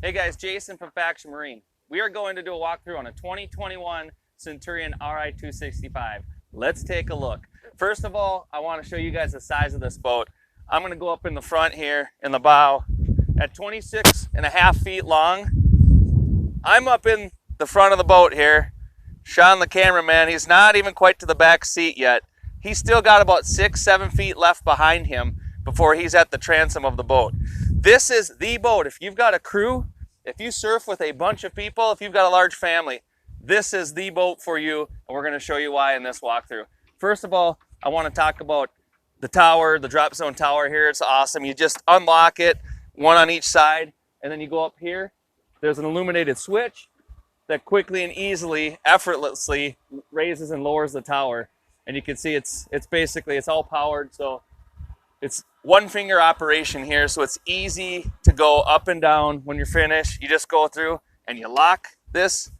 Hey guys, Jason from Faction Marine. We are going to do a walkthrough on a 2021 Centurion Ri265. Let's take a look. First of all, I want to show you guys the size of this boat. I'm going to go up in the front here in the bow at 26.5 feet long. I'm up in the front of the boat here. Sean, the cameraman, he's not even quite to the back seat yet. He's still got about 6-7 feet left behind him before he's at the transom of the boat. This is the boat. If you've got a crew, if you surf with a bunch of people, if you've got a large family, this is the boat for you, and we're going to show you why in this walkthrough. First of all, I want to talk about the tower, the drop zone tower here. It's awesome. You just unlock it, one on each side, and then you go up here. There's an illuminated switch that quickly and easily, effortlessly raises and lowers the tower. And you can see it's basically, it's all powered, so it's one finger operation here, so it's easy to go up and down. When you're finished, you just go through and you lock this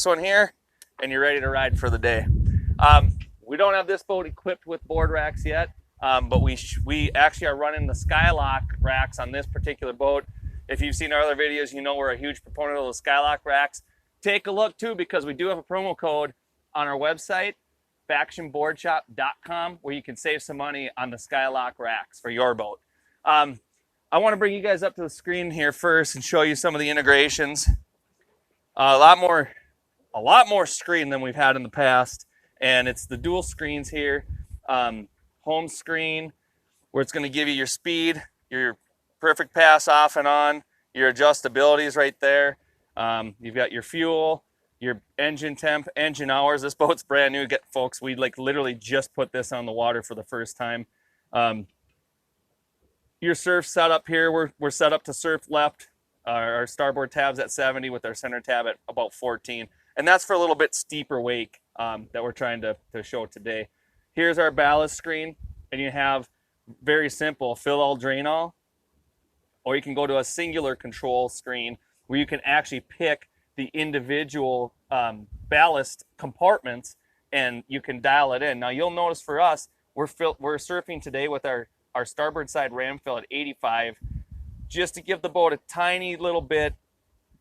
one here, and you're ready to ride for the day. We don't have this boat equipped with board racks yet, but we actually are running the Skylock racks on this particular boat. If you've seen our other videos, you know we're a huge proponent of those Skylock racks. Take a look too, because we do have a promo code on our website, factionboardshop.com, where you can save some money on the Skylock racks for your boat. I want to bring you guys up to the screen here first and show you some of the integrations. A lot more screen than we've had in the past, and it's the dual screens here. Home screen, where it's going to give you your speed, your perfect pass off and on, your adjustabilities right there. You've got your fuel, your engine temp, engine hours. This boat's brand new, folks. We literally just put this on the water for the first time. Your surf setup here, we're set up to surf left. Our starboard tab's at 70 with our center tab at about 14. And that's for a little bit steeper wake that we're trying to show today. Here's our ballast screen, and you have very simple fill all, drain all, or you can go to a singular control screen where you can actually pick the individual ballast compartments, and you can dial it in. Now you'll notice for us, we're surfing today with our starboard side ram fill at 85, just to give the boat a tiny little bit,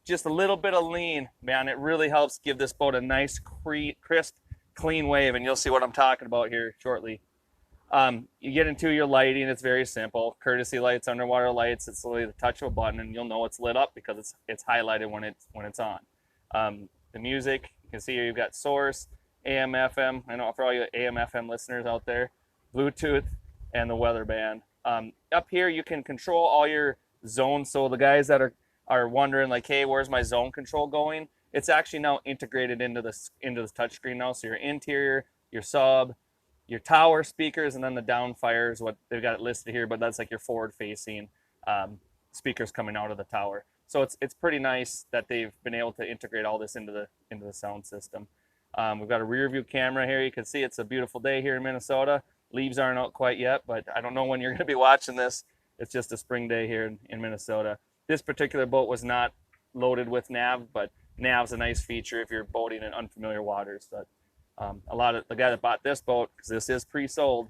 just a little bit of lean. Man, it really helps give this boat a nice, crisp, clean wave, and you'll see what I'm talking about here shortly. You get into your lighting. It's very simple. Courtesy lights, underwater lights. It's literally the touch of a button, and you'll know it's lit up because it's highlighted when it's on. The music, you can see here you've got source, AM, FM. I know for all you AM, FM listeners out there, Bluetooth, and the weather band. Up here you can control all your zones. So the guys that are wondering like, hey, where's my zone control going? It's actually now integrated into this touchscreen now. So your interior, your sub, your tower speakers, and then the downfire is what they've got it listed here, but that's like your forward-facing speakers coming out of the tower. So it's pretty nice that they've been able to integrate all this into the sound system. We've got a rear view camera here. You can see it's a beautiful day here in Minnesota. Leaves aren't out quite yet, but I don't know when you're going to be watching this. It's just a spring day here in Minnesota. This particular boat was not loaded with nav, but nav's a nice feature if you're boating in unfamiliar waters. But a lot of the guy that bought this boat, because this is pre-sold,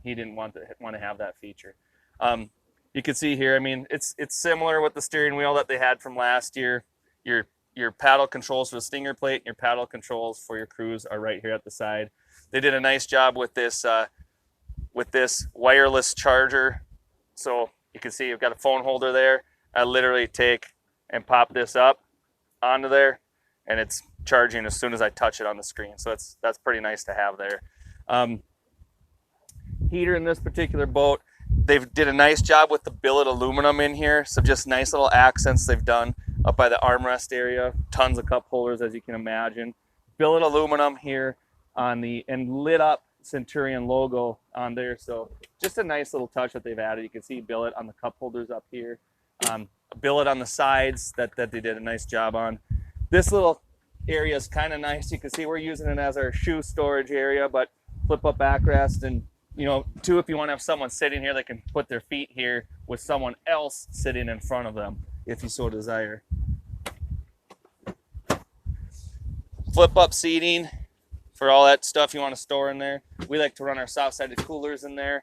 he didn't want to have that feature. You can see here, I mean, it's similar with the steering wheel that they had from last year. Your paddle controls for the stinger plate and your paddle controls for your cruise are right here at the side. They did a nice job with this wireless charger. So you can see you've got a phone holder there. I literally take and pop this up onto there, and it's charging as soon as I touch it on the screen. So that's pretty nice to have there. Heater in this particular boat, they did a nice job with the billet aluminum in here. So just nice little accents they've done up by the armrest area. Tons of cup holders, as you can imagine. Billet aluminum here on and lit up Centurion logo on there. So just a nice little touch that they've added. You can see billet on the cup holders up here. A billet on the sides that they did a nice job on. This little area is kind of nice. You can see we're using it as our shoe storage area, but flip up backrest, and too, if you want to have someone sitting here, they can put their feet here with someone else sitting in front of them if you so desire. Flip up seating for all that stuff you want to store in there. We like to run our soft-sided coolers in there.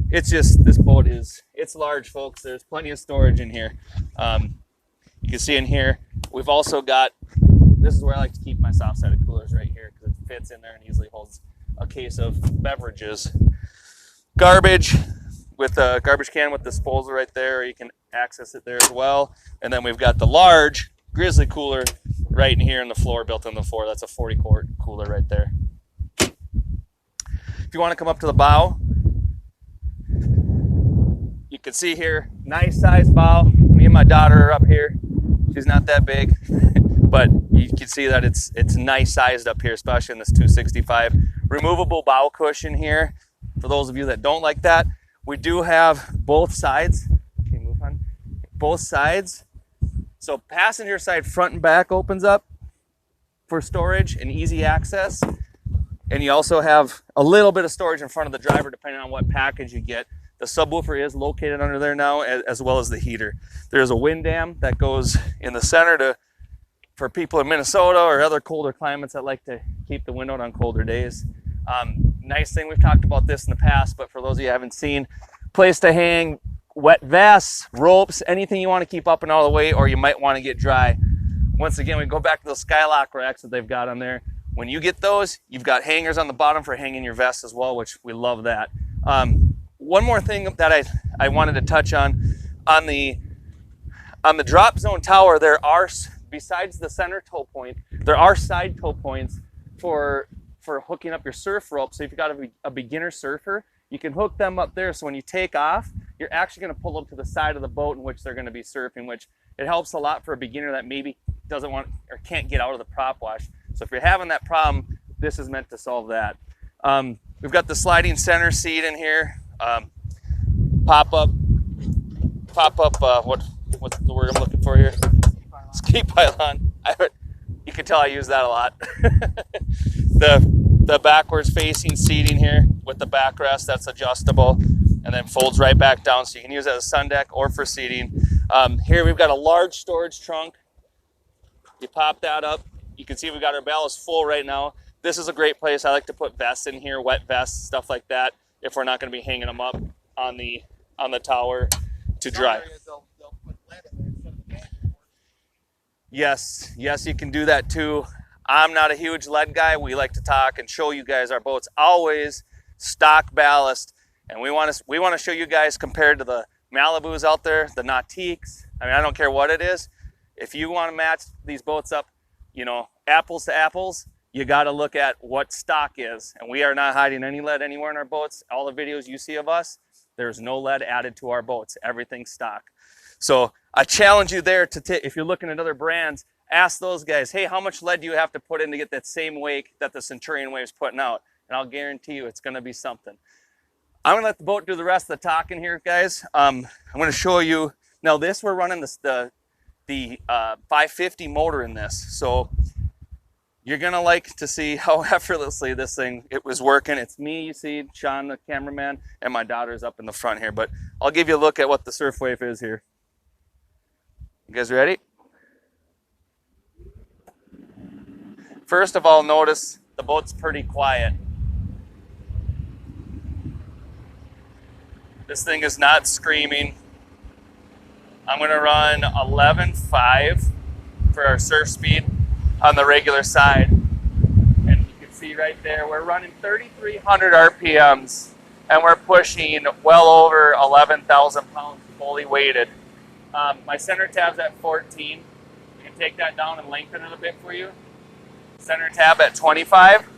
It's just, this boat is it's large, folks. There's plenty of storage in here. You can see in here, we've also got, this is where I like to keep my soft-sided coolers right here because it fits in there and easily holds a case of beverages. Garbage with a garbage can with disposal right there. You can access it there as well. And then we've got the large grizzly cooler right in here in the floor, built in the floor. That's a 40-quart cooler right there. If you want to come up to the bow, you can see here, nice sized bow. Me and my daughter are up here. She's not that big, but you can see that it's nice sized up here, especially in this 265. Removable bow cushion here. For those of you that don't like that, we do have both sides. Can you move on? Both sides. So passenger side front and back opens up for storage and easy access. And you also have a little bit of storage in front of the driver depending on what package you get. The subwoofer is located under there now, as well as the heater. There's a wind dam that goes in the center for people in Minnesota or other colder climates that like to keep the wind out on colder days. Nice thing, we've talked about this in the past, but for those of you who haven't seen, place to hang wet vests, ropes, anything you want to keep up and out of the way, or you might want to get dry. Once again, we go back to those Skylock racks that they've got on there. When you get those, you've got hangers on the bottom for hanging your vest as well, which we love that. One more thing that I wanted to touch on the drop zone tower, there are, besides the center tow point, there are side tow points for hooking up your surf rope. So if you've got a beginner surfer, you can hook them up there. So when you take off, you're actually going to pull them to the side of the boat in which they're going to be surfing, which it helps a lot for a beginner that maybe doesn't want or can't get out of the prop wash. So if you're having that problem, this is meant to solve that. We've got the sliding center seat in here. Pop up, what's the word I'm looking for here? Ski pylon. You can tell I use that a lot. The backwards facing seating here with the backrest, that's adjustable and then folds right back down, so you can use it as a sun deck or for seating. Here we've got a large storage trunk. You pop that up. You can see we've got our ballast full right now. This is a great place. I like to put vests in here, wet vests, stuff like that, if we're not going to be hanging them up on the tower to dry. Yes, you can do that too. I'm not a huge lead guy. We like to talk and show you guys our boats always stock ballast, and we want to show you guys compared to the Malibus out there, the Nautiques. I mean, I don't care what it is. If you want to match these boats up, you know, apples to apples, you got to look at what stock is. And we are not hiding any lead anywhere in our boats. All the videos you see of us, there's no lead added to our boats. Everything's stock. So I challenge you there to if you're looking at other brands, ask those guys, hey, how much lead do you have to put in to get that same wake that the Centurion Wave's putting out? And I'll guarantee you it's going to be something. I'm going to let the boat do the rest of the talking here, guys. I'm going to show you. Now this, we're running the 550 motor in this. So you're going to like to see how effortlessly it was working. It's me, you see, Sean, the cameraman, and my daughter's up in the front here. But I'll give you a look at what the surf wave is here. You guys ready? First of all, notice the boat's pretty quiet. This thing is not screaming. I'm going to run 11.5 for our surf speed on the regular side. And you can see right there, we're running 3,300 RPMs and we're pushing well over 11,000 pounds fully weighted. My center tab's at 14. I can take that down and lengthen it a bit for you. Center tab at 25.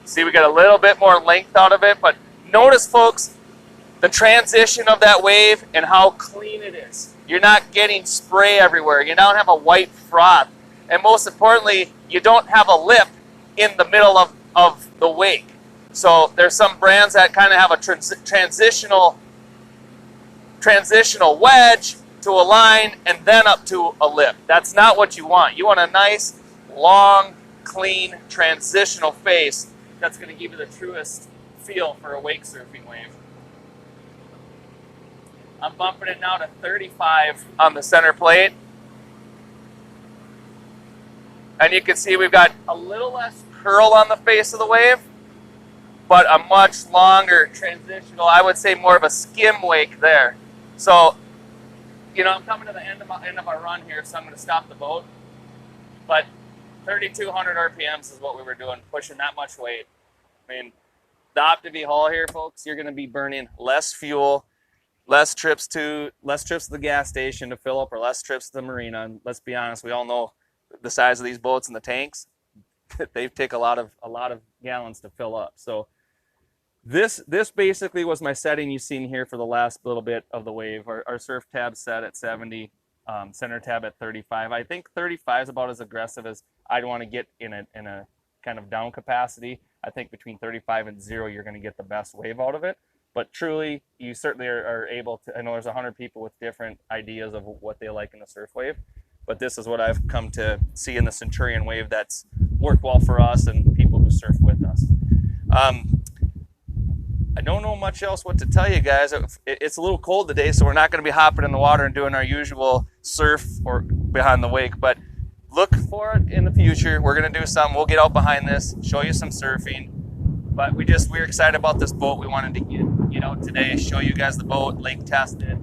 See, we got a little bit more length out of it, but notice, folks, the transition of that wave and how clean it is. You're not getting spray everywhere. You don't have a white froth. And most importantly, you don't have a lip in the middle of the wake. So there's some brands that kind of have a transitional wedge to a line and then up to a lip. That's not what you want. You want a nice, long, clean, transitional face that's going to give you the truest feel for a wake surfing wave. I'm bumping it now to 35 on the center plate. And you can see we've got a little less curl on the face of the wave. but a much longer transitional, I would say more of a skim wake there. So, you know, I'm coming to the end of my run here, so I'm going to stop the boat. But 3,200 RPMs is what we were doing, pushing that much weight. I mean, the Optiv hull here, folks, you're going to be burning less fuel, less trips to the gas station to fill up, or less trips to the marina. And let's be honest, we all know the size of these boats and the tanks. They take a lot of gallons to fill up. So this basically was my setting you've seen here for the last little bit of the wave. Our surf tab set at 70, center tab at 35. I think 35 is about as aggressive as I'd want to get in a kind of down capacity. I think between 35 and 0, you're going to get the best wave out of it. But truly, you certainly are able to. I know there's 100 people with different ideas of what they like in the surf wave, but this is what I've come to see in the Centurion wave that's worked well for us and people who surf with us. I don't know much else what to tell you guys. It's a little cold today, so we're not going to be hopping in the water and doing our usual surf or behind the wake, but look for it in the future. We're going to do something. We'll get out behind this, show you some surfing. But we're excited about this boat. We wanted to get out today, show you guys the boat, lake test it,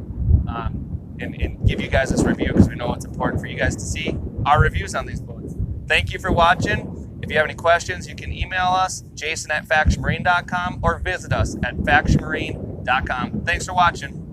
and give you guys this review because we know it's important for you guys to see our reviews on these boats. Thank you for watching. If you have any questions, you can email us, jason@factionmarine.com, or visit us at factionmarine.com. Thanks for watching.